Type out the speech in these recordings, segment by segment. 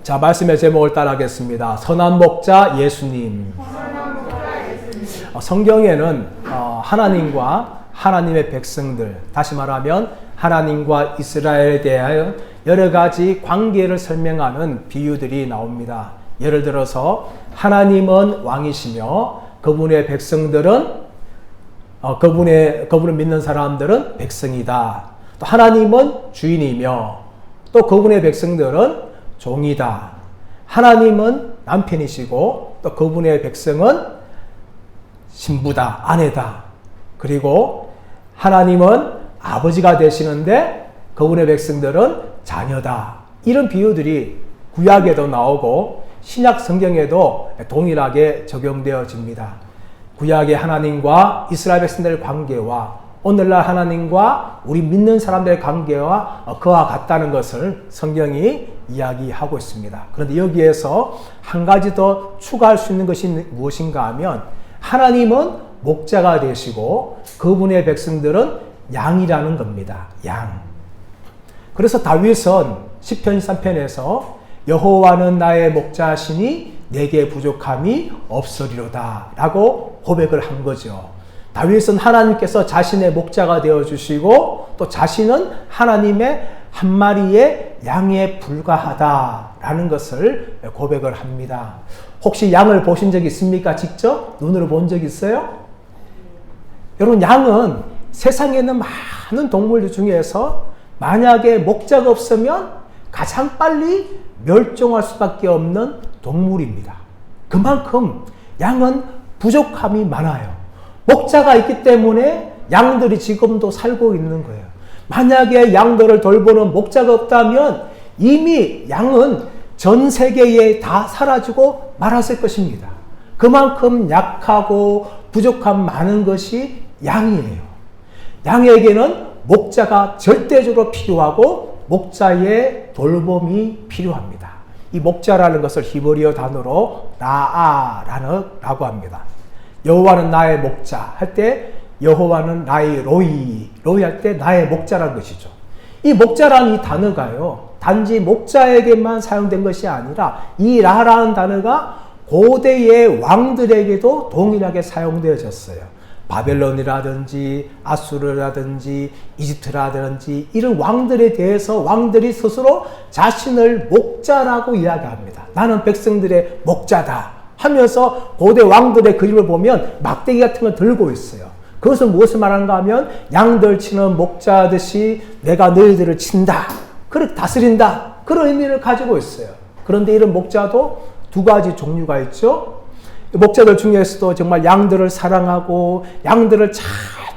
자, 말씀의 제목을 따라하겠습니다. 선한 목자 예수님. 성경에는 하나님과 하나님의 백성들, 다시 말하면 하나님과 이스라엘에 대하여 여러 가지 관계를 설명하는 비유들이 나옵니다. 예를 들어서 하나님은 왕이시며 그분의 백성들은 그분을 믿는 사람들은 백성이다. 또 하나님은 주인이며 또 그분의 백성들은 종이다. 하나님은 남편이시고 또 그분의 백성은 신부다, 아내다. 그리고 하나님은 아버지가 되시는데 그분의 백성들은 자녀다. 이런 비유들이 구약에도 나오고 신약 성경에도 동일하게 적용되어집니다. 구약의 하나님과 이스라엘 백성들의 관계와 오늘날 하나님과 우리 믿는 사람들의 관계와 그와 같다는 것을 성경이 이야기하고 있습니다. 그런데 여기에서 한 가지 더 추가할 수 있는 것이 무엇인가 하면 하나님은 목자가 되시고 그분의 백성들은 양이라는 겁니다. 양. 그래서 다윗은 시편 3편에서 여호와는 나의 목자시니 내게 부족함이 없으리로다 라고 고백을 한 거죠. 다윗은 하나님께서 자신의 목자가 되어주시고 또 자신은 하나님의 한 마리의 양에 불과하다라는 것을 고백을 합니다. 혹시 양을 보신 적 있습니까? 직접 눈으로 본 적 있어요? 여러분, 양은 세상에 있는 많은 동물 중에서 만약에 목자가 없으면 가장 빨리 멸종할 수밖에 없는 동물입니다. 그만큼 양은 부족함이 많아요. 목자가 있기 때문에 양들이 지금도 살고 있는 거예요. 만약에 양들을 돌보는 목자가 없다면 이미 양은 전 세계에 다 사라지고 말았을 것입니다. 그만큼 약하고 부족함 많은 것이 양이에요. 양에게는 목자가 절대적으로 필요하고 목자의 돌봄이 필요합니다. 이 목자라는 것을 히브리어 단어로 라고 합니다. 여호와는 나의 목자 할 때 여호와는 나의 로이 할 때 나의 목자라는 것이죠. 이 목자라는 이 단어가요, 단지 목자에게만 사용된 것이 아니라 이 라라는 단어가 고대의 왕들에게도 동일하게 사용되어졌어요. 바벨론이라든지 아수르라든지 이집트라든지 이런 왕들에 대해서 왕들이 스스로 자신을 목자라고 이야기합니다. 나는 백성들의 목자다 하면서 고대 왕들의 그림을 보면 막대기 같은 걸 들고 있어요. 그것은 무엇을 말하는가 하면 양들 치는 목자듯이 내가 너희들을 친다, 그렇게 다스린다, 그런 의미를 가지고 있어요. 그런데 이런 목자도 두 가지 종류가 있죠. 목자들 중에서도 정말 양들을 사랑하고 양들을 잘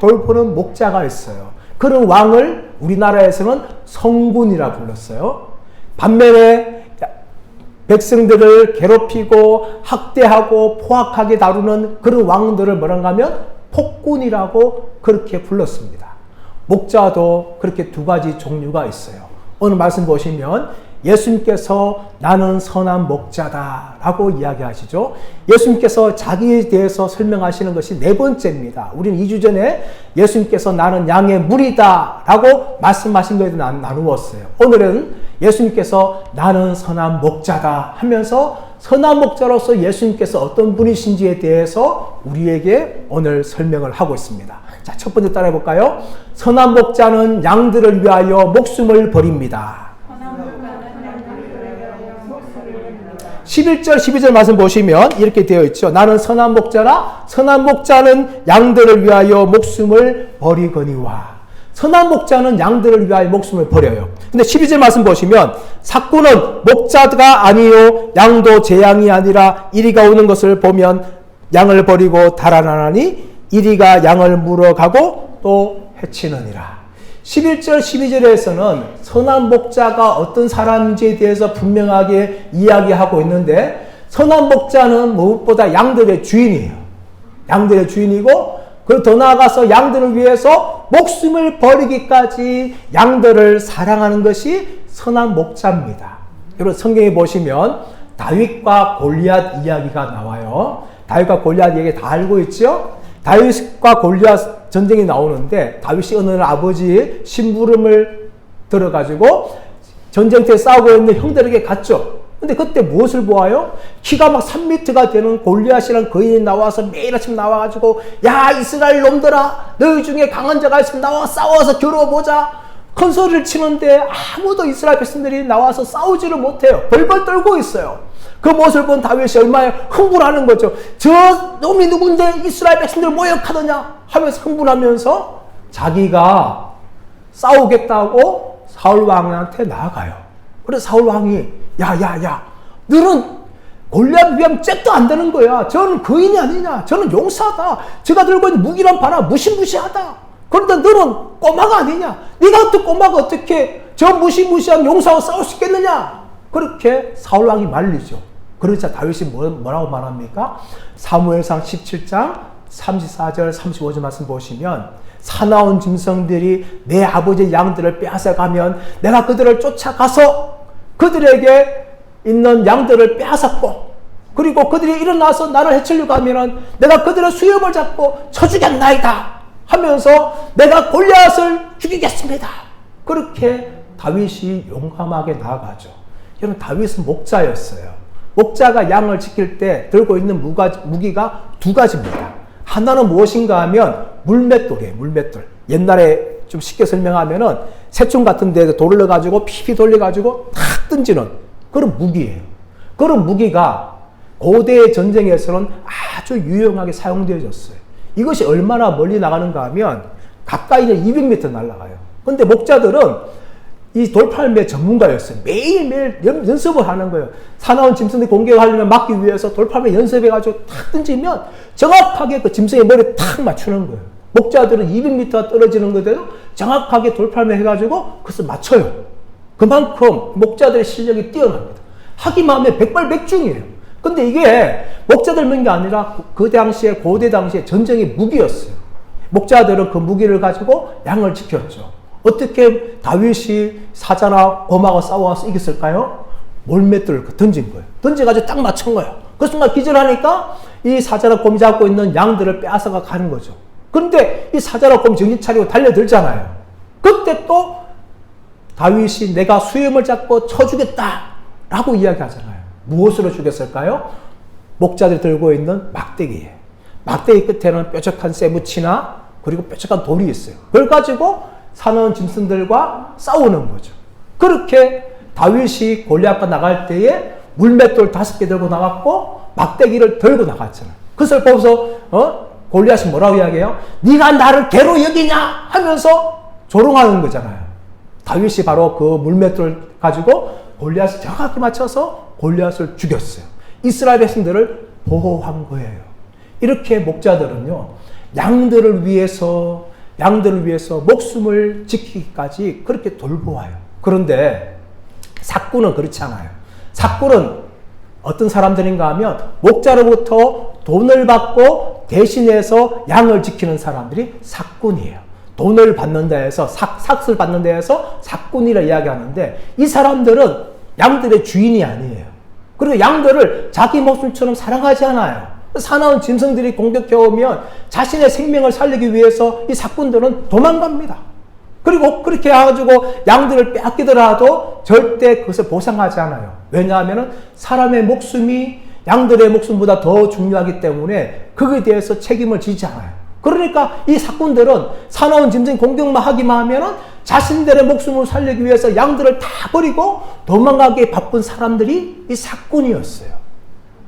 돌보는 목자가 있어요. 그런 왕을 우리나라에서는 성군이라 불렀어요. 반면에 백성들을 괴롭히고 학대하고 포악하게 다루는 그런 왕들을 뭐란가 하면 폭군이라고 그렇게 불렀습니다. 목자도 그렇게 두 가지 종류가 있어요. 오늘 말씀 보시면 예수님께서 나는 선한 목자다 라고 이야기하시죠. 예수님께서 자기에 대해서 설명하시는 것이 네 번째입니다. 우리는 2주 전에 예수님께서 나는 양의 무리다 라고 말씀하신 것에 나누었어요. 오늘은 예수님께서 나는 선한 목자다 하면서 선한 목자로서 예수님께서 어떤 분이신지에 대해서 우리에게 오늘 설명을 하고 있습니다. 자, 첫 번째 따라해 볼까요? 선한 목자는 양들을 위하여 목숨을 버립니다. 11절 12절 말씀 보시면 이렇게 되어 있죠. 나는 선한 목자라 선한 목자는 양들을 위하여 목숨을 버리거니와. 선한 목자는 양들을 위하여 목숨을 버려요. 근데 12절 말씀 보시면 삭구는 목자가 아니요 양도 제 양이 아니라 이리가 오는 것을 보면 양을 버리고 달아나니 이리가 양을 물어가고 또 해치느니라. 11절 12절에서는 선한 목자가 어떤 사람인지에 대해서 분명하게 이야기하고 있는데 선한 목자는 무엇보다 양들의 주인이에요. 양들의 주인이고 그리고 더 나아가서 양들을 위해서 목숨을 버리기까지 양들을 사랑하는 것이 선한 목자입니다. 여러분 성경에 보시면 다윗과 골리앗 이야기가 나와요. 다윗과 골리앗 이야기 다 알고 있죠? 다윗과 골리앗 전쟁이 나오는데 다윗이 어느 날 아버지의 심부름을 들어가지고 전쟁터에 싸우고 있는 형들에게 갔죠. 근데 그때 무엇을 보아요? 키가 막 3m가 되는 골리앗이라는 거인이 나와서 매일 아침 나와가지고 야 이스라엘 놈들아 너희 중에 강한 자가 있으면 나와 싸워서 겨뤄보자. 큰 소리를 치는데 아무도 이스라엘 백성들이 나와서 싸우지를 못해요. 벌벌 떨고 있어요. 그 모습을 본 다윗이 얼마나 흥분하는 거죠. 저 놈이 누군데 이스라엘 백성들 모욕하더냐 하면서 흥분하면서 자기가 싸우겠다고 사울 왕한테 나아가요. 그래서 사울 왕이 야야야 너는 골리앗에 비하면 잽도 안 되는 거야. 저는 거인이 아니냐. 저는 용사다. 제가 들고 있는 무기란 봐라. 무시무시하다. 그런데 너는 꼬마가 아니냐. 네가 어떤 꼬마가 어떻게 저 무시무시한 용사와 싸울 수 있겠느냐. 그렇게 사울 왕이 말리죠. 그러자 다윗이 뭐라고 말합니까? 사무엘상 17장 34절 35절 말씀 보시면 사나운 짐승들이 내 아버지의 양들을 빼앗아가면 내가 그들을 쫓아가서 그들에게 있는 양들을 빼앗았고 그리고 그들이 일어나서 나를 해치려고 하면 내가 그들의 수염을 잡고 쳐주겠나이다 하면서 내가 골리앗을 죽이겠습니다. 그렇게 다윗이 용감하게 나아가죠. 여러분 다윗은 목자였어요. 목자가 양을 지킬 때 들고 있는 무기가 두 가지입니다. 하나는 무엇인가 하면 물맷돌이에요. 물맷돌. 옛날에 좀 쉽게 설명하면은 새총 같은 데 돌을 넣어가지고 피피 돌려가지고 탁 던지는 그런 무기예요. 그런 무기가 고대 전쟁에서는 아주 유용하게 사용되어졌어요. 이것이 얼마나 멀리 나가는가 하면 가까이는 200m 날아가요. 근데 목자들은 이 돌팔매 전문가였어요. 매일매일 연습을 하는 거예요. 사나운 짐승들이 공격하려면 막기 위해서 돌팔매 연습해가지고 탁 던지면 정확하게 그 짐승의 머리에 탁 맞추는 거예요. 목자들은 200m 떨어지는 거대로 정확하게 돌팔매 해가지고 그것을 맞춰요. 그만큼 목자들의 실력이 뛰어납니다. 하기만 하면 백발백중이에요. 근데 이게 목자들 만이 아니라 그 당시에 고대 당시에 전쟁의 무기였어요. 목자들은 그 무기를 가지고 양을 지켰죠. 어떻게 다윗이 사자나 곰하고 싸워서 이겼을까요? 몰맷돌을 던진 거예요. 던져가지고 딱 맞춘 거예요. 그 순간 기절하니까 이 사자나 곰이 잡고 있는 양들을 빼앗아가 가는 거죠. 그런데 이 사자나 곰이 정신 차리고 달려들잖아요. 그때 또 다윗이 내가 수염을 잡고 쳐주겠다 라고 이야기하잖아요. 무엇으로 죽였을까요? 목자들이 들고 있는 막대기예요. 막대기 끝에는 뾰족한 쇠붙이나 그리고 뾰족한 돌이 있어요. 그걸 가지고 사나운 짐승들과 싸우는 거죠. 그렇게 다윗이 골리앗과 나갈 때에 물맷돌 5개 들고 나갔고 막대기를 들고 나갔잖아요. 그것을 보고서 골리앗이 뭐라고 이야기해요? 네가 나를 개로 여기냐 하면서 조롱하는 거잖아요. 다윗이 바로 그 물맷돌 가지고 골리앗을 정확히 맞춰서 골리앗을 죽였어요. 이스라엘 백성들을 보호한 거예요. 이렇게 목자들은요, 양들을 위해서 목숨을 지키기까지 그렇게 돌보아요. 그런데 삭군은 그렇지 않아요. 삭군은 어떤 사람들인가 하면 목자로부터 돈을 받고 대신해서 양을 지키는 사람들이 삭군이에요. 돈을 받는 데에서 삭을 받는 데에서 삭군이라 이야기하는데 이 사람들은 양들의 주인이 아니에요. 그리고 양들을 자기 목숨처럼 사랑하지 않아요. 사나운 짐승들이 공격해오면 자신의 생명을 살리기 위해서 이 삭군들은 도망갑니다. 그리고 그렇게 해가지고 양들을 빼앗기더라도 절대 그것을 보상하지 않아요. 왜냐하면 사람의 목숨이 양들의 목숨보다 더 중요하기 때문에 거기에 대해서 책임을 지지 않아요. 그러니까 이 삭군들은 사나운 짐승 공격만 하기만 하면은 자신들의 목숨을 살리기 위해서 양들을 다 버리고 도망가기에 바쁜 사람들이 이 삭군이었어요.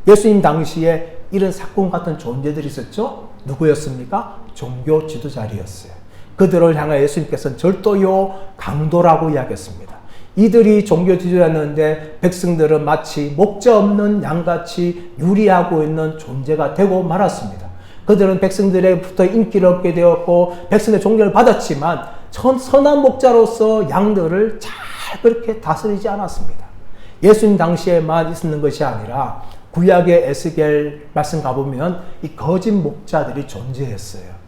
예수님 당시에 이런 삭군 같은 존재들이 있었죠. 누구였습니까? 종교 지도자들이었어요. 그들을 향해 예수님께서는 절도요 강도라고 이야기했습니다. 이들이 종교 지도자였는데 백성들은 마치 목자 없는 양같이 유리하고 있는 존재가 되고 말았습니다. 그들은 백성들에게부터 인기를 얻게 되었고 백성의 존경을 받았지만 선한 목자로서 양들을 잘 그렇게 다스리지 않았습니다. 예수님 당시에만 있었는 것이 아니라 구약의 에스겔 말씀 가보면 이 거짓 목자들이 존재했어요.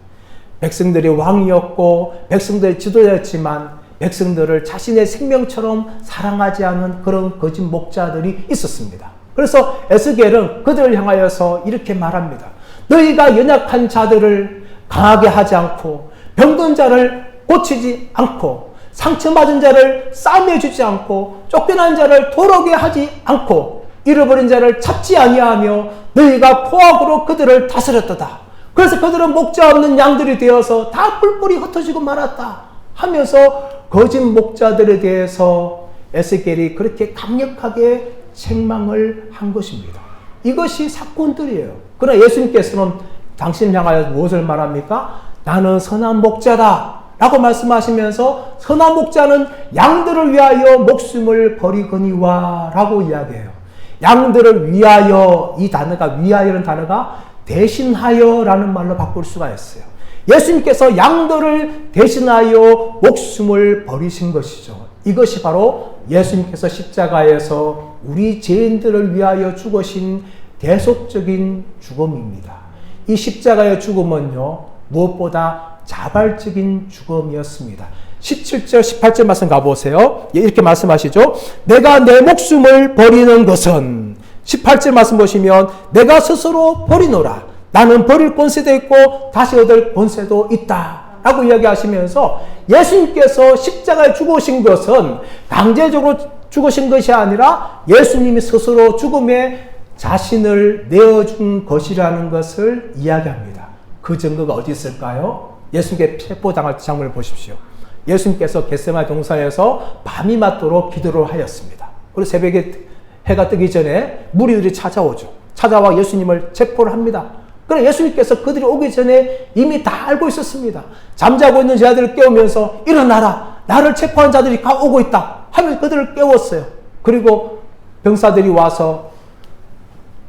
백성들이 왕이었고 백성들의 지도자였지만 백성들을 자신의 생명처럼 사랑하지 않은 그런 거짓 목자들이 있었습니다. 그래서 에스겔은 그들을 향하여서 이렇게 말합니다. 너희가 연약한 자들을 강하게 하지 않고 병든 자를 고치지 않고 상처받은 자를 싸매주지 않고 쫓겨난 자를 돌아오게 하지 않고 잃어버린 자를 찾지 아니하며 너희가 포악으로 그들을 다스렸도다. 그래서 그들은 목자 없는 양들이 되어서 다 뿔뿔이 흩어지고 말았다 하면서 거짓 목자들에 대해서 에스겔이 그렇게 강력하게 책망을 한 것입니다. 이것이 사건들이에요. 그러나 예수님께서는 당신을 향하여 무엇을 말합니까? 나는 선한 목자다 라고 말씀하시면서 선한 목자는 양들을 위하여 목숨을 버리거니와 라고 이야기해요. 양들을 위하여, 이 단어가 위하여라는 단어가 대신하여 라는 말로 바꿀 수가 있어요. 예수님께서 양들을 대신하여 목숨을 버리신 것이죠. 이것이 바로 예수님께서 십자가에서 우리 죄인들을 위하여 죽으신 대속적인 죽음입니다. 이 십자가의 죽음은요, 무엇보다 자발적인 죽음이었습니다. 17절, 18절 말씀 가보세요. 이렇게 말씀하시죠. 내가 내 목숨을 버리는 것은, 18절 말씀 보시면 내가 스스로 버리노라. 나는 버릴 권세도 있고 다시 얻을 권세도 있다 라고 이야기하시면서 예수님께서 십자가에 죽으신 것은 강제적으로 죽으신 것이 아니라 예수님이 스스로 죽음에 자신을 내어준 것이라는 것을 이야기합니다. 그 증거가 어디 있을까요? 예수님께 체포당할 장면을 보십시오. 예수님께서 겟세마네 동산에서 밤이 맞도록 기도를 하였습니다. 그리고 새벽에 해가 뜨기 전에 무리들이 찾아와 예수님을 체포를 합니다. 그러나 예수님께서 그들이 오기 전에 이미 다 알고 있었습니다. 잠자고 있는 제자들을 깨우면서 일어나라, 나를 체포한 자들이 오고 있다 하면서 그들을 깨웠어요. 그리고 병사들이 와서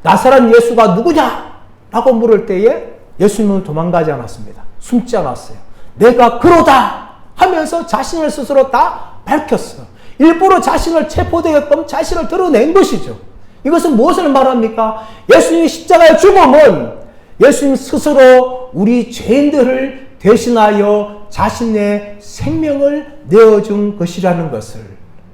나사렛 예수가 누구냐? 라고 물을 때에 예수님은 도망가지 않았습니다. 숨지 않았어요. 내가 그러다 하면서 자신을 스스로 다 밝혔어요. 일부러 자신을 체포되게끔 자신을 드러낸 것이죠. 이것은 무엇을 말합니까? 예수님의 십자가의 죽음은 예수님 스스로 우리 죄인들을 대신하여 자신의 생명을 내어준 것이라는 것을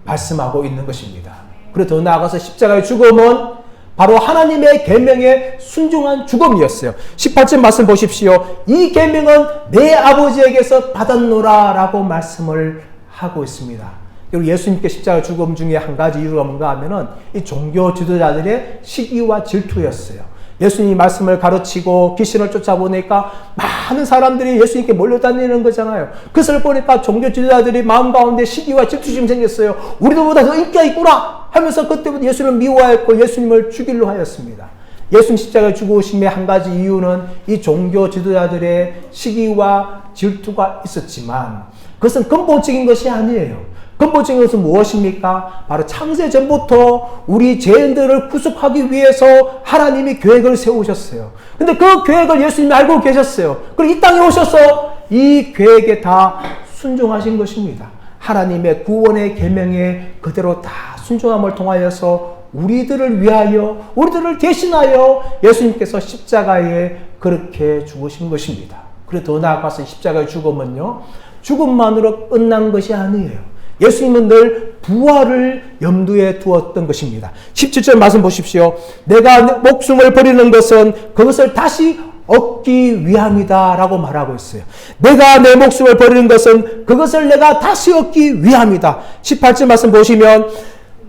말씀하고 있는 것입니다. 그리고 더 나아가서 십자가의 죽음은 바로 하나님의 계명에 순종한 죽음이었어요. 18절 말씀 보십시오. 이 계명은 내 아버지에게서 받았노라 라고 말씀을 하고 있습니다. 그리고 예수님께 십자가 죽음 중에 한 가지 이유가 뭔가 하면은 이 종교 지도자들의 시기와 질투였어요. 예수님이 말씀을 가르치고 귀신을 쫓아보니까 많은 사람들이 예수님께 몰려다니는 거잖아요. 그것을 보니까 종교 지도자들이 마음 가운데 시기와 질투심이 생겼어요. 우리들보다 더 인기가 있구나 하면서 그때부터 예수님을 미워했고 예수님을 죽이려 하였습니다. 예수님 십자가에 죽으심의 한 가지 이유는 이 종교 지도자들의 시기와 질투가 있었지만 그것은 근본적인 것이 아니에요. 근본적인 것은 무엇입니까? 바로 창세 전부터 우리 죄인들을 구속하기 위해서 하나님이 계획을 세우셨어요. 근데 그 계획을 예수님이 알고 계셨어요. 그리고 이 땅에 오셔서 이 계획에 다 순종하신 것입니다. 하나님의 구원의 계명에 그대로 다 순종함을 통하여서 우리들을 위하여, 우리들을 대신하여 예수님께서 십자가에 그렇게 죽으신 것입니다. 그리고 더 나아가서 십자가의 죽음은요, 죽음만으로 끝난 것이 아니에요. 예수님은 늘 부활을 염두에 두었던 것입니다. 17절 말씀 보십시오. 내가 목숨을 버리는 것은 그것을 다시 얻기 위함이다 라고 말하고 있어요. 내가 내 목숨을 버리는 것은 그것을 내가 다시 얻기 위함이다. 18절 말씀 보시면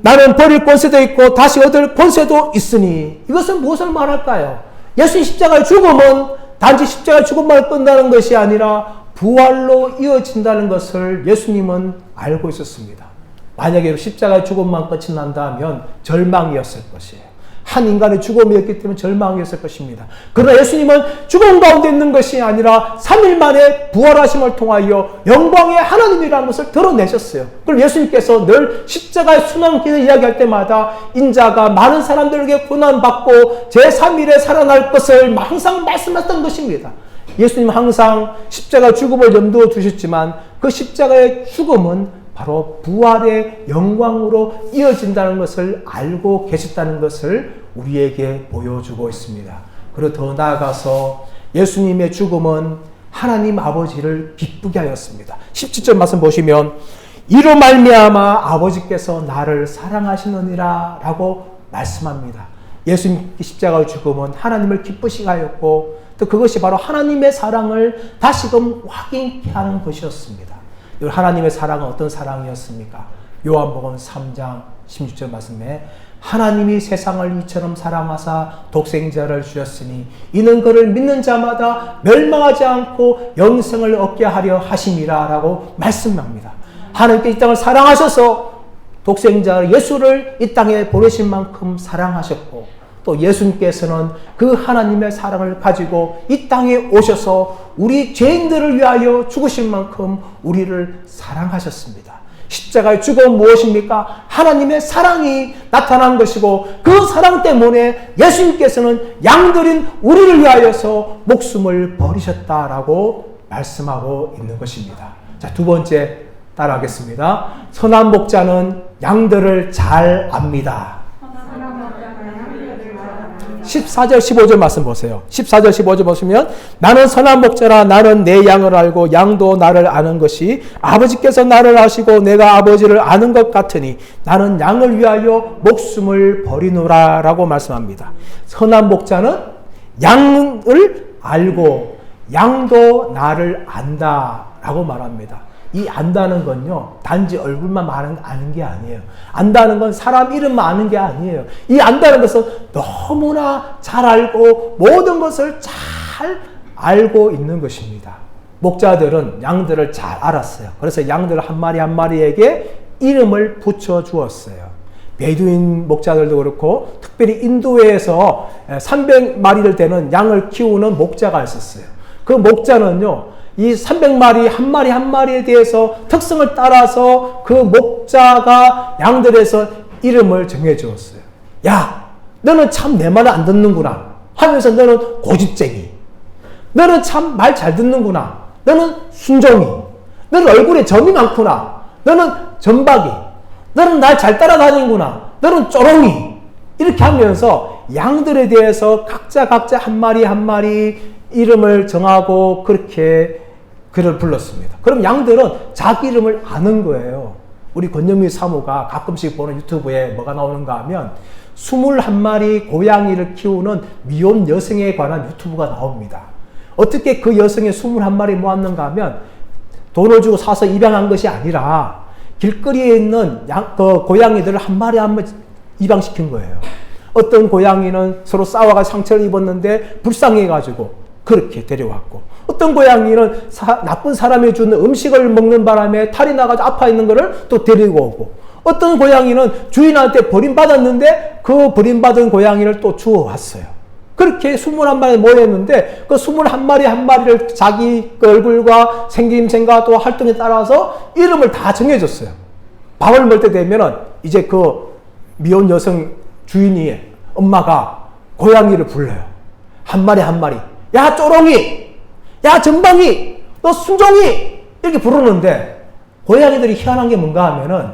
나는 버릴 권세도 있고 다시 얻을 권세도 있으니, 이것은 무엇을 말할까요? 예수님 십자가의 죽음은 단지 십자가의 죽음만 끝나는 것이 아니라 부활로 이어진다는 것을 예수님은 알고 있었습니다. 만약에 십자가의 죽음만 끝이 난다면 절망이었을 것이에요. 한 인간의 죽음이었기 때문에 절망이었을 것입니다. 그러나 예수님은 죽음 가운데 있는 것이 아니라 3일 만에 부활하심을 통하여 영광의 하나님이라는 것을 드러내셨어요. 그럼 예수님께서 늘 십자가의 순환기를 이야기할 때마다 인자가 많은 사람들에게 고난받고 제3일에 살아날 것을 항상 말씀하셨던 것입니다. 예수님은 항상 십자가 죽음을 염두에 두셨지만 그 십자가의 죽음은 바로 부활의 영광으로 이어진다는 것을 알고 계셨다는 것을 우리에게 보여주고 있습니다. 그리고 더 나아가서 예수님의 죽음은 하나님 아버지를 기쁘게 하였습니다. 17절 말씀 보시면 이로 말미암아 아버지께서 나를 사랑하시느니라 라고 말씀합니다. 예수님 십자가의 죽음은 하나님을 기쁘시게 하였고 또 그것이 바로 하나님의 사랑을 다시금 확인케 하는 것이었습니다. 하나님의 사랑은 어떤 사랑이었습니까? 요한복음 3장 16절 말씀에 하나님이 세상을 이처럼 사랑하사 독생자를 주셨으니 이는 그를 믿는 자마다 멸망하지 않고 영생을 얻게 하려 하심이라 라고 말씀합니다. 하나님께 이 땅을 사랑하셔서 독생자 예수를 이 땅에 보내신 만큼 사랑하셨고 또 예수님께서는 그 하나님의 사랑을 가지고 이 땅에 오셔서 우리 죄인들을 위하여 죽으실 만큼 우리를 사랑하셨습니다. 십자가의 죽음은 무엇입니까? 하나님의 사랑이 나타난 것이고 그 사랑 때문에 예수님께서는 양들인 우리를 위하여서 목숨을 버리셨다라고 말씀하고 있는 것입니다. 자, 두 번째 따라하겠습니다. 선한 목자는 양들을 잘 압니다. 14절 15절 말씀 보세요. 14절 15절 보시면 나는 선한 목자라 나는 내 양을 알고 양도 나를 아는 것이 아버지께서 나를 아시고 내가 아버지를 아는 것 같으니 나는 양을 위하여 목숨을 버리노라 라고 말씀합니다. 선한 목자는 양을 알고 양도 나를 안다 라고 말합니다. 이 안다는 건요, 단지 얼굴만 아는 게 아니에요. 안다는 건 사람 이름만 아는 게 아니에요. 이 안다는 것은 너무나 잘 알고 모든 것을 잘 알고 있는 것입니다. 목자들은 양들을 잘 알았어요. 그래서 양들 한 마리 한 마리에게 이름을 붙여 주었어요. 베두인 목자들도 그렇고 특별히 인도에서 300마리를 되는 양을 키우는 목자가 있었어요. 그 목자는요, 이 300마리 한 마리 한 마리에 대해서 특성을 따라서 그 목자가 양들에서 이름을 정해 주었어요. 야, 너는 참 내 말을 안 듣는구나 하면서 너는 고집쟁이, 너는 참 말 잘 듣는구나, 너는 순종이, 너는 얼굴에 점이 많구나, 너는 점박이, 너는 날 잘 따라다니는구나, 너는 쪼롱이, 이렇게 하면서 양들에 대해서 각자 한 마리 한 마리 이름을 정하고 그렇게 그를 불렀습니다. 그럼 양들은 자기 이름을 아는 거예요. 우리 권영미 사모가 가끔씩 보는 유튜브에 뭐가 나오는가 하면 21마리 고양이를 키우는 미혼 여성에 관한 유튜브가 나옵니다. 어떻게 그 여성의 21마리 모았는가 하면 돈을 주고 사서 입양한 것이 아니라 길거리에 있는 그 고양이들을 한 마리 한 마리 입양시킨 거예요. 어떤 고양이는 서로 싸워가 상처를 입었는데 불쌍해가지고 그렇게 데려왔고, 어떤 고양이는 나쁜 사람이 주는 음식을 먹는 바람에 탈이 나가지고 아파 있는 거를 또 데리고 오고, 어떤 고양이는 주인한테 버림받았는데 그 버림받은 고양이를 또 주워왔어요. 그렇게 21마리 모였는데 그 21마리 한 마리를 자기 그 얼굴과 생김새과 또 활동에 따라서 이름을 다 정해줬어요. 밥을 먹을 때 되면은 이제 그 미혼 여성 주인이 엄마가 고양이를 불러요. 한 마리 한 마리. 야 쪼롱이, 야 전방이, 너 순종이, 이렇게 부르는데 고양이들이 희한한 게 뭔가 하면은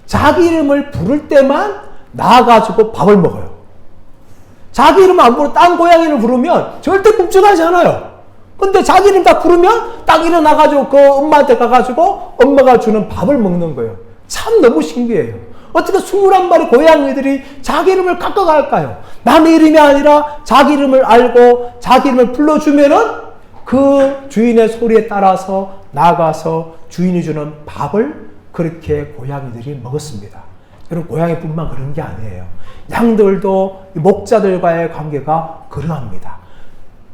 자기 이름을 부를 때만 나와가지고 밥을 먹어요. 자기 이름 안 부르고 딴 고양이를 부르면 절대 끔찍하지 않아요. 근데 자기 이름 딱 부르면 딱 일어나가지고 그 엄마한테 가가지고 엄마가 주는 밥을 먹는 거예요. 참 너무 신기해요. 어떻게 21마리 고양이들이 자기 이름을 깎아갈까요? 남의 이름이 아니라 자기 이름을 알고 자기 이름을 불러주면은 그 주인의 소리에 따라서 나가서 주인이 주는 밥을 그렇게 고양이들이 먹었습니다. 여러분, 고양이뿐만 그런 게 아니에요. 양들도 목자들과의 관계가 그러합니다.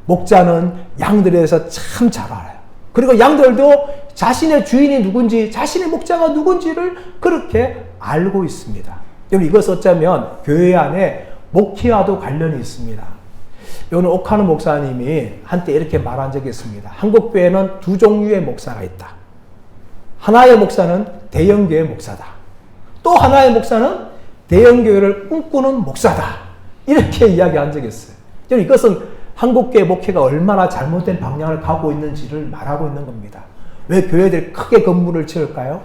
목자는 양들에 대해서 참 잘 알아요. 그리고 양들도 자신의 주인이 누군지, 자신의 목자가 누군지를 그렇게 알고 있습니다. 여러분, 이것을 어쩌면 교회 안에 목회와도 관련이 있습니다. 오늘 옥하는 목사님이 한때 이렇게 말한 적이 있습니다. 한국 교회는 두 종류의 목사가 있다. 하나의 목사는 대형교회 목사다. 또 하나의 목사는 대형교회를 꿈꾸는 목사다. 이렇게 이야기한 적이 있어요. 여러분, 이것은 한국교회 목회가 얼마나 잘못된 방향을 가고 있는지를 말하고 있는 겁니다. 왜 교회들이 크게 건물을 지을까요?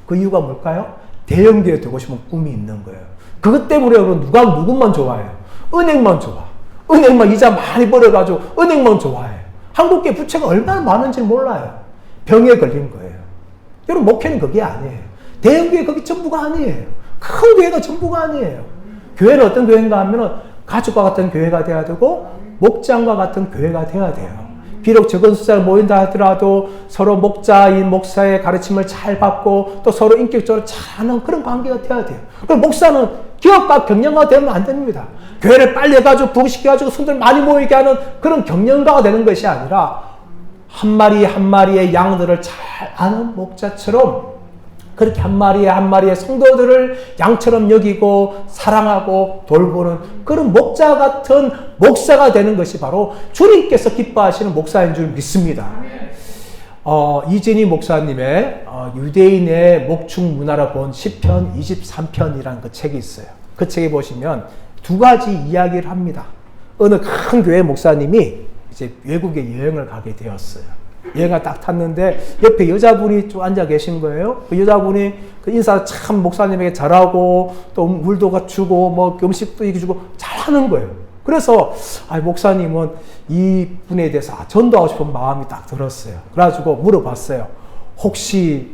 그 이유가 뭘까요? 대형교회 되고 싶은 꿈이 있는 거예요. 그것 때문에 여러분, 누가 누구만 좋아해요? 은행만 좋아. 은행만 이자 많이 벌어가지고 은행만 좋아해요. 한국교회 부채가 얼마나 많은지 몰라요. 병에 걸린 거예요. 여러분, 목회는 그게 아니에요. 대형교회 그게 전부가 아니에요. 큰 교회가 전부가 아니에요. 교회는 어떤 교회인가 하면은 가족과 같은 교회가 돼야 되고 목장과 같은 교회가 돼야 돼요. 비록 적은 숫자를 모인다 하더라도 서로 목자인 목사의 가르침을 잘 받고 또 서로 인격적으로 잘하는 그런 관계가 돼야 돼요. 그럼 목사는 기업가 경영가 되면 안 됩니다. 교회를 빨리 해가지고 부흥시켜가지고 성도들 많이 모이게 하는 그런 경영가가 되는 것이 아니라 한 마리 한 마리의 양들을 잘 아는 목자처럼 그렇게 한 마리의 한 마리의 성도들을 양처럼 여기고 사랑하고 돌보는 그런 목자 같은 목사가 되는 것이 바로 주님께서 기뻐하시는 목사인 줄 믿습니다. 이진희 목사님의 유대인의 목축 문화를 본 시편 23편이라는 그 책이 있어요. 그 책에 보시면 두 가지 이야기를 합니다. 어느 큰 교회 목사님이 이제 외국에 여행을 가게 되었어요. 여행을 딱 탔는데 옆에 여자분이 좀 앉아 계신 거예요. 그 여자분이 그 인사 참 목사님에게 잘하고 또 물도 갖추고 뭐 음식도 이렇게 주고 잘하는 거예요. 그래서 목사님은 이 분에 대해서 전도하고 싶은 마음이 딱 들었어요. 그래가지고 물어봤어요. 혹시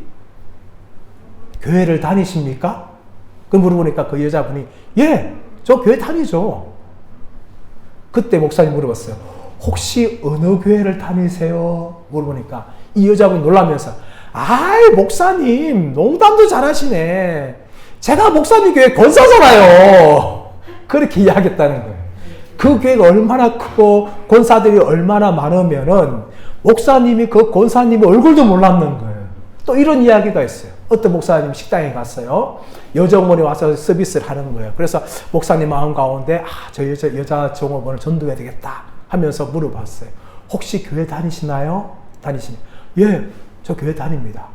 교회를 다니십니까? 그 물어보니까 그 여자분이 예, 저 교회 다니죠. 그때 목사님 물어봤어요. 혹시 어느 교회를 다니세요? 물어보니까 이 여자분 놀라면서 아이 목사님 농담도 잘하시네. 제가 목사님 교회 권사잖아요. 그렇게 이야기했다는 거예요. 그 교회가 얼마나 크고 권사들이 얼마나 많으면은 목사님이 그 권사님의 얼굴도 몰랐는 거예요. 또 이런 이야기가 있어요. 어떤 목사님 식당에 갔어요. 여정원이 와서 서비스를 하는 거예요. 그래서 목사님 마음 가운데 저 여자 종업원을 전도해야 되겠다 하면서 물어봤어요. 혹시 교회 다니시나요? 다니시나요? 예, 저 교회 다닙니다.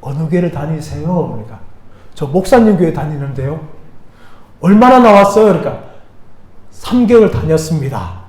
어느 교회를 다니세요? 그러니까 저 목사님 교회 다니는데요. 얼마나 나왔어요? 그러니까 3개월 다녔습니다.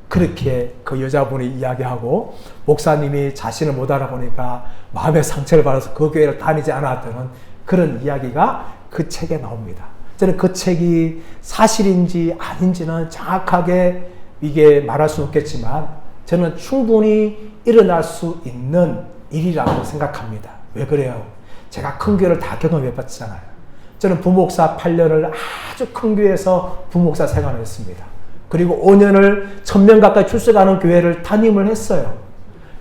그렇게 그 여자분이 이야기하고 목사님이 자신을 못 알아보니까 마음의 상처를 받아서 그 교회를 다니지 않았다는 그런 이야기가 그 책에 나옵니다. 저는 그 책이 사실인지 아닌지는 정확하게 이게 말할 수는 없겠지만 저는 충분히 일어날 수 있는 일이라고 생각합니다. 왜 그래요? 제가 큰 교회를 다 경험해 봤잖아요. 저는 부목사 8년을 아주 큰 교회에서 부목사 생활을 했습니다. 그리고 5년을 1000명 가까이 출석하는 교회를 담임을 했어요.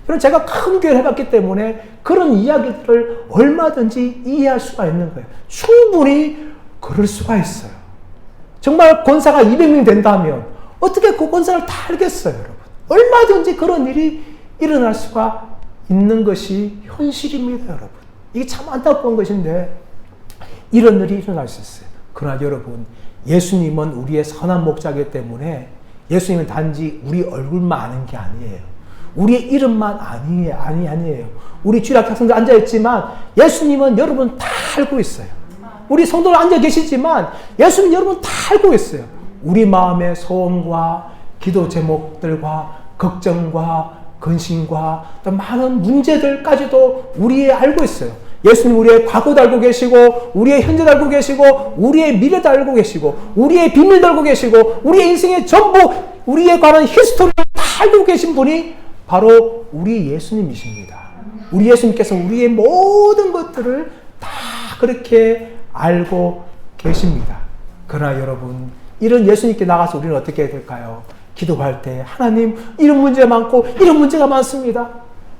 그럼 제가 큰 교회를 해봤기 때문에 그런 이야기들을 얼마든지 이해할 수가 있는 거예요. 충분히 그럴 수가 있어요. 정말 권사가 200명 된다면 어떻게 그 권사를 다 알겠어요, 여러분? 얼마든지 그런 일이 일어날 수가 있는 것이 현실입니다, 여러분. 이게 참 안타까운 것인데 이런 일이 일어날 수 있어요. 그러나 여러분, 예수님은 우리의 선한 목자이기 때문에 예수님은 단지 우리 얼굴만 아는 게 아니에요. 우리의 이름만 아니에요. 우리 주일학 학생들 앉아있지만 예수님은 여러분 다 알고 있어요. 우리 성도들 앉아 계시지만 예수님 여러분 다 알고 있어요. 우리 마음의 소원과 기도 제목들과 걱정과 근심과 또 많은 문제들까지도 우리의 알고 있어요. 예수님 우리의 과거도 알고 계시고 우리의 현재도 알고 계시고 우리의 미래도 알고 계시고 우리의 비밀도 알고 계시고 우리의 인생의 전부 우리에 관한 히스토리를 다 알고 계신 분이 바로 우리 예수님이십니다. 우리 예수님께서 우리의 모든 것들을 다 그렇게 알고 계십니다. 그러나 여러분, 이런 예수님께 나가서 우리는 어떻게 해야 될까요? 기도할 때 하나님 이런 문제 많고 이런 문제가 많습니다.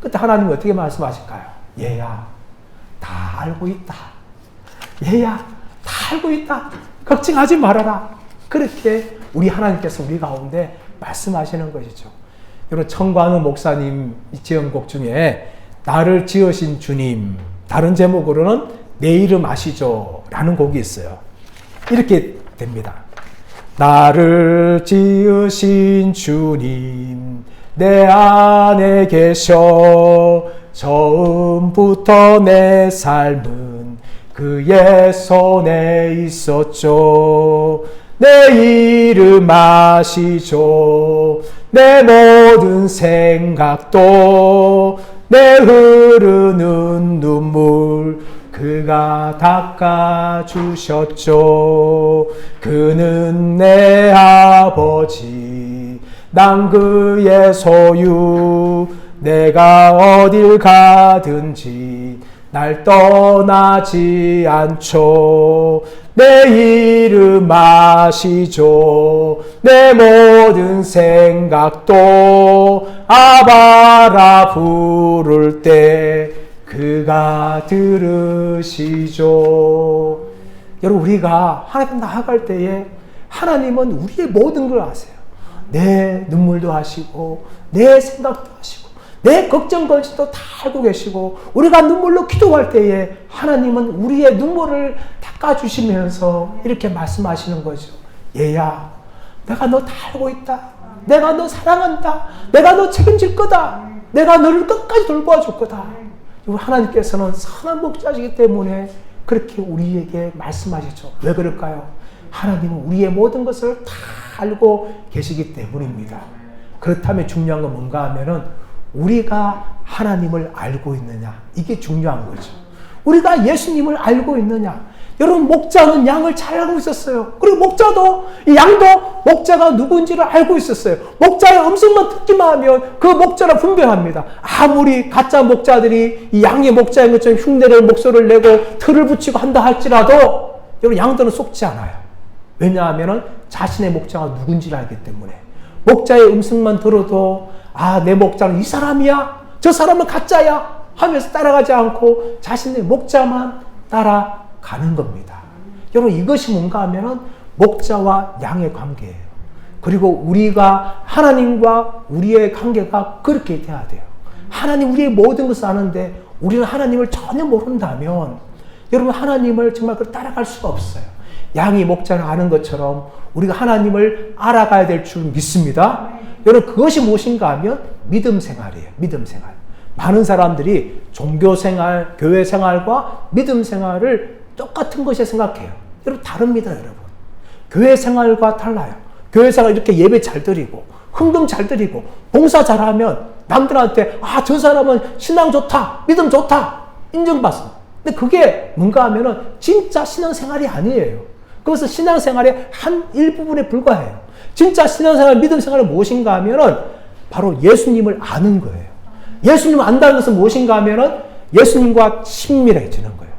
그때 하나님이 어떻게 말씀하실까요? 얘야 다 알고 있다. 얘야 다 알고 있다. 걱정하지 말아라. 그렇게 우리 하나님께서 우리 가운데 말씀하시는 것이죠. 여러분, 청관우 목사님 지은 곡 중에 나를 지으신 주님, 다른 제목으로는 내 이름 아시죠? 라는 곡이 있어요. 이렇게 됩니다. 나를 지으신 주님 내 안에 계셔 처음부터 내 삶은 그의 손에 있었죠. 내 이름 아시죠. 내 모든 생각도 내 흐르는 눈물 그가 닦아주셨죠. 그는 내 아버지 난 그의 소유 내가 어딜 가든지 날 떠나지 않죠. 내 이름 아시죠. 내 모든 생각도 아바라 부를 때 그가 들으시죠. 여러분, 우리가 하나님 나아갈 때에 하나님은 우리의 모든 걸 아세요. 내 눈물도 아시고, 내 생각도 아시고, 내 걱정 걸지도 다 알고 계시고, 우리가 눈물로 기도할 때에 하나님은 우리의 눈물을 닦아주시면서 이렇게 말씀하시는 거죠. 얘야, 내가 너 다 알고 있다. 내가 너 사랑한다. 내가 너 책임질 거다. 내가 너를 끝까지 돌보아줄 거다. 하나님께서는 선한 목자시기 때문에 그렇게 우리에게 말씀하시죠. 왜 그럴까요? 하나님은 우리의 모든 것을 다 알고 계시기 때문입니다. 그렇다면 중요한 건 뭔가 하면은 우리가 하나님을 알고 있느냐, 이게 중요한 거죠. 우리가 예수님을 알고 있느냐. 여러분, 목자는 양을 잘 알고 있었어요. 그리고 목자도, 이 양도 목자가 누군지를 알고 있었어요. 목자의 음성만 듣기만 하면 그 목자를 분별합니다. 아무리 가짜 목자들이 이 양의 목자인 것처럼 흉내를 목소리를 내고 틀을 붙이고 한다 할지라도 여러분, 양들은 속지 않아요. 왜냐하면 자신의 목자가 누군지를 알기 때문에. 목자의 음성만 들어도 내 목자는 이 사람이야, 저 사람은 가짜야 하면서 따라가지 않고 자신의 목자만 따라가는 겁니다. 여러분, 이것이 뭔가 하면은 목자와 양의 관계예요. 그리고 우리가 하나님과 우리의 관계가 그렇게 돼야 돼요. 하나님 우리의 모든 것을 아는데 우리는 하나님을 전혀 모른다면 여러분, 하나님을 정말 따라갈 수가 없어요. 양이 목자를 아는 것처럼 우리가 하나님을 알아가야 될 줄 믿습니다. 여러분, 그것이 무엇인가 하면 믿음 생활이에요. 믿음 생활. 많은 사람들이 종교 생활, 교회 생활과 믿음 생활을 똑같은 것이 생각해요. 여러분, 다릅니다, 여러분. 교회 생활과 달라요. 교회 생활 이렇게 예배 잘 드리고, 헌금 잘 드리고, 봉사 잘하면 남들한테 저 사람은 신앙 좋다, 믿음 좋다, 인정받습니다. 근데 그게 뭔가 하면은 진짜 신앙생활이 아니에요. 그것은 신앙생활의 한 일부분에 불과해요. 진짜 신앙생활, 믿음생활은 무엇인가 하면은 바로 예수님을 아는 거예요. 예수님을 안다는 것은 무엇인가 하면은 예수님과 친밀해지는 거예요.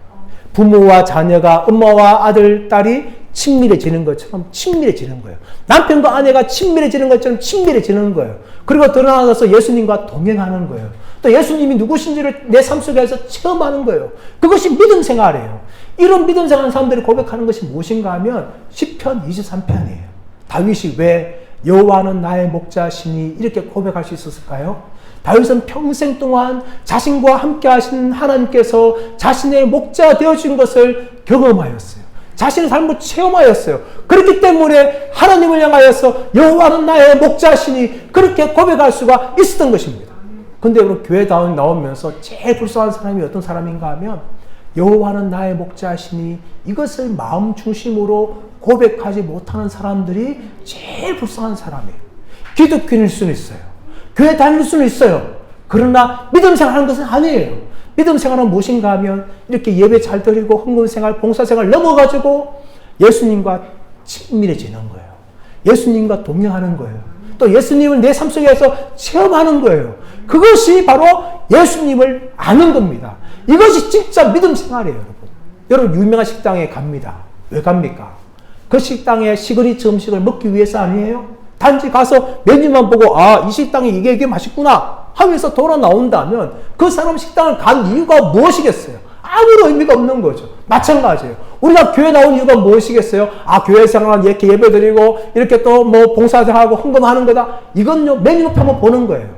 부모와 자녀가, 엄마와 아들, 딸이 친밀해지는 것처럼 친밀해지는 거예요. 남편과 아내가 친밀해지는 것처럼 친밀해지는 거예요. 그리고 드러나서 예수님과 동행하는 거예요. 또 예수님이 누구신지를 내 삶 속에서 체험하는 거예요. 그것이 믿음 생활이에요. 이런 믿음 생활하는 사람들이 고백하는 것이 무엇인가 하면 시편 23편이에요. 다윗이 왜 여호와는 나의 목자시니 이렇게 고백할 수 있었을까요? 다윗은 평생 동안 자신과 함께 하신 하나님께서 자신의 목자 되어준 것을 경험하였어요. 자신의 삶을 체험하였어요. 그렇기 때문에 하나님을 향하여서 여호와는 나의 목자시니 그렇게 고백할 수가 있었던 것입니다. 근데 여러분, 교회 나오면서 제일 불쌍한 사람이 어떤 사람인가 하면 여호와는 나의 목자시니 이것을 마음 중심으로 고백하지 못하는 사람들이 제일 불쌍한 사람이에요. 기독교인일 수는 있어요. 교회 다닐 수는 있어요. 그러나 믿음 생활하는 것은 아니에요. 믿음 생활은 무엇인가 하면 이렇게 예배 잘 드리고 헌금 생활, 봉사 생활 넘어가지고 예수님과 친밀해지는 거예요. 예수님과 동행하는 거예요. 또 예수님을 내 삶 속에서 체험하는 거예요. 그것이 바로 예수님을 아는 겁니다. 이것이 진짜 믿음 생활이에요, 여러분. 여러분, 유명한 식당에 갑니다. 왜 갑니까? 그 식당의 시그니처 음식을 먹기 위해서 아니에요? 단지 가서 메뉴만 보고 이 식당이 이게 맛있구나 하면서 돌아 나온다면 그 사람 식당을 간 이유가 무엇이겠어요? 아무런 의미가 없는 거죠. 마찬가지예요. 우리가 교회 나온 이유가 무엇이겠어요? 교회 생활 이렇게 예배 드리고 이렇게 또 뭐 봉사하고 헌금하는 거다. 이건요, 메뉴표만 보는 거예요.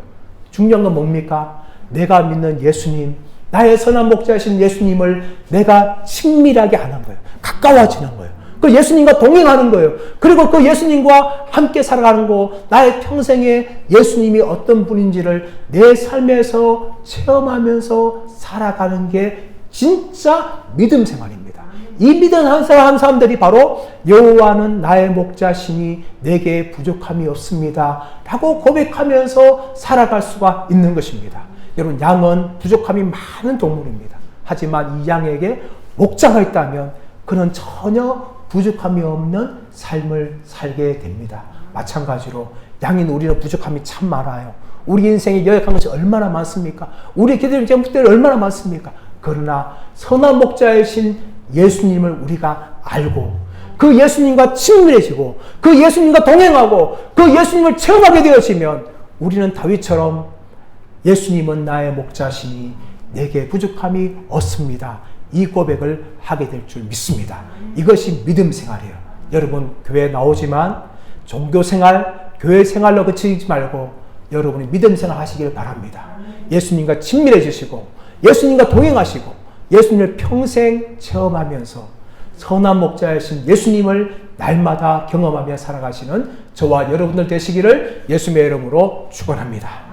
중요한 건 뭡니까? 내가 믿는 예수님, 나의 선한 목자이신 예수님을 내가 친밀하게 하는 거예요. 가까워지는 거예요. 그 예수님과 동행하는 거예요. 그리고 그 예수님과 함께 살아가는 거, 나의 평생에 예수님이 어떤 분인지를 내 삶에서 체험하면서 살아가는 게 진짜 믿음 생활입니다. 이 믿음 한 사람들이 바로 여호와는 나의 목자시니 내게 부족함이 없습니다 라고 고백하면서 살아갈 수가 있는 것입니다. 여러분, 양은 부족함이 많은 동물입니다. 하지만 이 양에게 목자가 있다면 그는 전혀 부족함이 없는 삶을 살게 됩니다. 마찬가지로 양인 우리는 부족함이 참 많아요. 우리 인생에 연약한 것이 얼마나 많습니까? 우리 기도의 제목들이 얼마나 많습니까? 그러나 선한 목자이신 예수님을 우리가 알고 그 예수님과 친밀해지고 그 예수님과 동행하고 그 예수님을 체험하게 되어지면 우리는 다윗처럼 예수님은 나의 목자시니 내게 부족함이 없습니다. 이 고백을 하게 될 줄 믿습니다. 이것이 믿음 생활이에요. 여러분 교회 나오지만 종교 생활, 교회 생활로 그치지 말고 여러분이 믿음 생활 하시길 바랍니다. 예수님과 친밀해지시고 예수님과 동행하시고 예수님을 평생 체험하면서 선한 목자이신 예수님을 날마다 경험하며 살아가시는 저와 여러분들 되시기를 예수님의 이름으로 축원합니다.